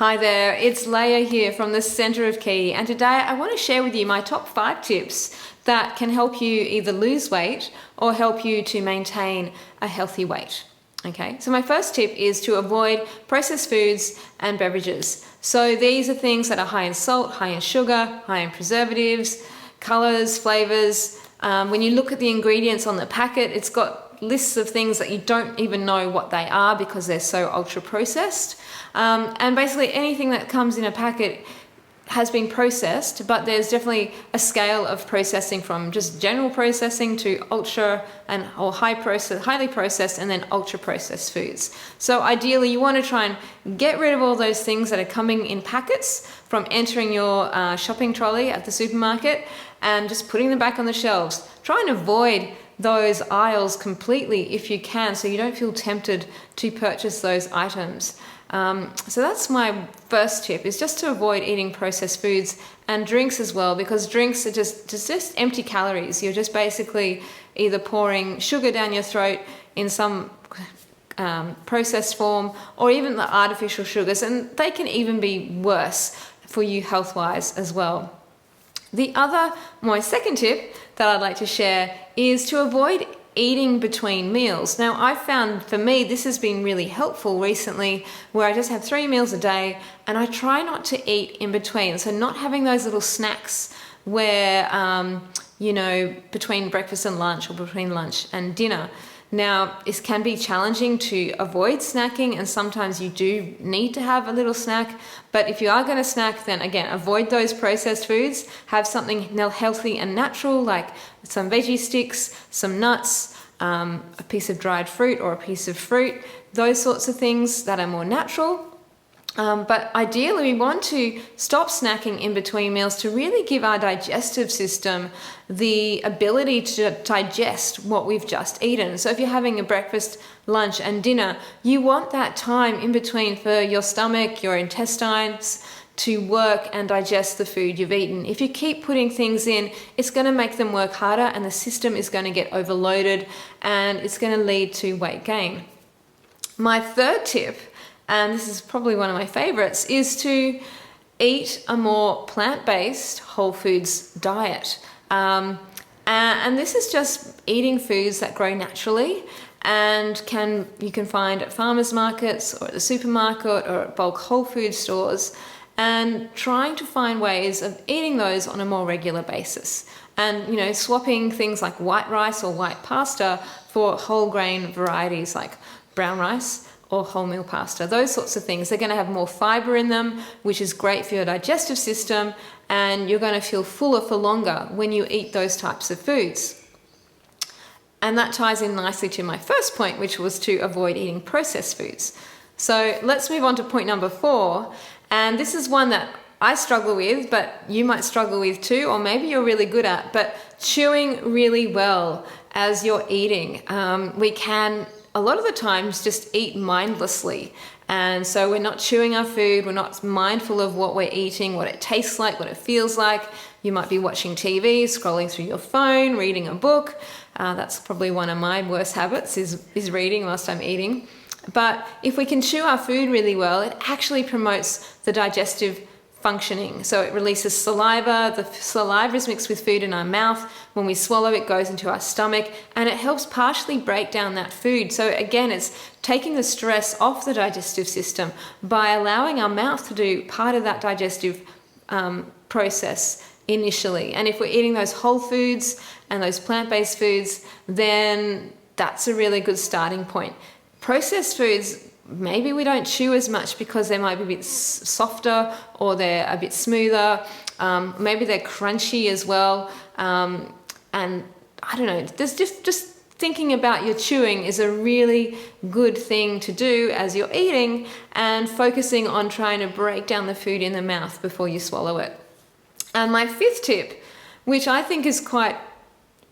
Hi there, it's Leia here from the Center of Key, and today I want to share with you my top 5 tips that can help you either lose weight or help you to maintain a healthy weight. Okay, so my first tip is to avoid processed foods and beverages. So these are things that are high in salt, high in sugar, high in preservatives, colors, flavors. When you look at the ingredients on the packet, it's got lists of things that you don't even know what they are because they're so ultra processed. And basically anything that comes in a packet has been processed, but there's definitely a scale of processing from just general processing to ultra or highly processed, and then ultra processed foods. So ideally you want to try and get rid of all those things that are coming in packets from entering your shopping trolley at the supermarket and just putting them back on the shelves. Try and avoid those aisles completely if you can, so you don't feel tempted to purchase those items. So that's my first tip, is just to avoid eating processed foods and drinks as well, because drinks are just empty calories. You're just basically either pouring sugar down your throat in some processed form, or even the artificial sugars, and they can even be worse for you health-wise as well. My second tip that I'd like to share is to avoid eating between meals. Now, I've found for me this has been really helpful recently, where I just have 3 meals a day and I try not to eat in between. So not having those little snacks where, between breakfast and lunch, or between lunch and dinner. Now, it can be challenging to avoid snacking, and sometimes you do need to have a little snack, but if you are going to snack, then again, avoid those processed foods. Have something healthy and natural, like some veggie sticks, some nuts, a piece of dried fruit or a piece of fruit, those sorts of things that are more natural. But ideally we want to stop snacking in between meals to really give our digestive system the ability to digest what we've just eaten. So if you're having a breakfast, lunch and dinner, you want that time in between for your stomach, your intestines to work and digest the food you've eaten. If you keep putting things in, it's going to make them work harder, and the system is going to get overloaded, and it's going to lead to weight gain. My third tip, and this is probably one of my favorites, is to eat a more plant-based whole foods diet. And this is just eating foods that grow naturally and you can find at farmers markets or at the supermarket or at bulk whole food stores, and trying to find ways of eating those on a more regular basis. And swapping things like white rice or white pasta for whole grain varieties like brown rice or wholemeal pasta, those sorts of things. They're going to have more fiber in them, which is great for your digestive system, and you're going to feel fuller for longer when you eat those types of foods. And that ties in nicely to my first point, which was to avoid eating processed foods. So let's move on to point number 4, and this is one that I struggle with, but you might struggle with too, or maybe you're really good at, but chewing really well as you're eating. We can a lot of the times just eat mindlessly, and so we're not chewing our food, we're not mindful of what we're eating, what it tastes like, what it feels like. You might be watching TV, scrolling through your phone, reading a book. That's probably one of my worst habits, is reading whilst I'm eating. But if we can chew our food really well, it actually promotes the digestive functioning. So it releases saliva. The saliva is mixed with food in our mouth. When we swallow, it goes into our stomach, and it helps partially break down that food. So again, it's taking the stress off the digestive system by allowing our mouth to do part of that digestive process initially. And if we're eating those whole foods and those plant-based foods, then that's a really good starting point. Processed foods, maybe we don't chew as much because they might be a bit softer, or they're a bit smoother. Maybe they're crunchy as well. And I don't know, there's just thinking about your chewing is a really good thing to do as you're eating, and focusing on trying to break down the food in the mouth before you swallow it. And my 5th tip, which I think is quite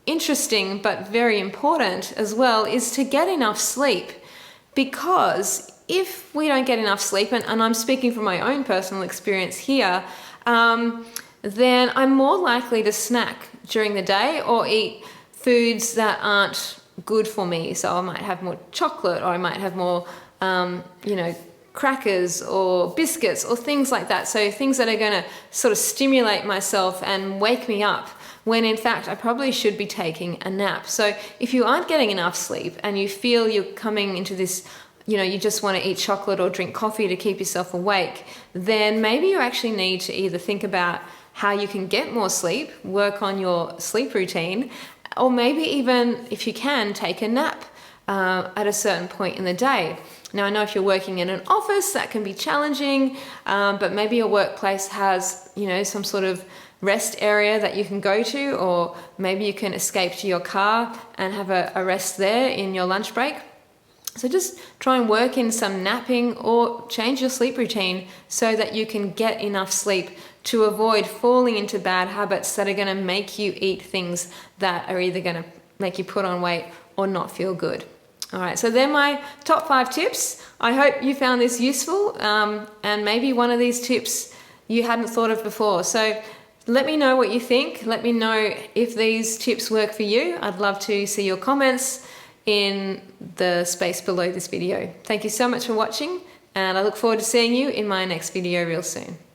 interesting but very important as well, is to get enough sleep. Because if we don't get enough sleep, and I'm speaking from my own personal experience here, then I'm more likely to snack during the day or eat foods that aren't good for me. So I might have more chocolate, or I might have more, crackers or biscuits or things like that. So things that are going to sort of stimulate myself and wake me up, when in fact I probably should be taking a nap. So if you aren't getting enough sleep and you feel you're coming into this, you just want to eat chocolate or drink coffee to keep yourself awake, then maybe you actually need to either think about how you can get more sleep, work on your sleep routine, or maybe even, if you can, take a nap at a certain point in the day. Now, I know if you're working in an office, that can be challenging, but maybe your workplace has, some sort of rest area that you can go to, or maybe you can escape to your car and have a rest there in your lunch break. So just try and work in some napping or change your sleep routine so that you can get enough sleep to avoid falling into bad habits that are going to make you eat things that are either going to make you put on weight or not feel good. All right, so they're my top 5 tips. I hope you found this useful, and maybe one of these tips you hadn't thought of before. So let me know what you think. Let me know if these tips work for you. I'd love to see your comments in the space below this video. Thank you so much for watching, and I look forward to seeing you in my next video real soon.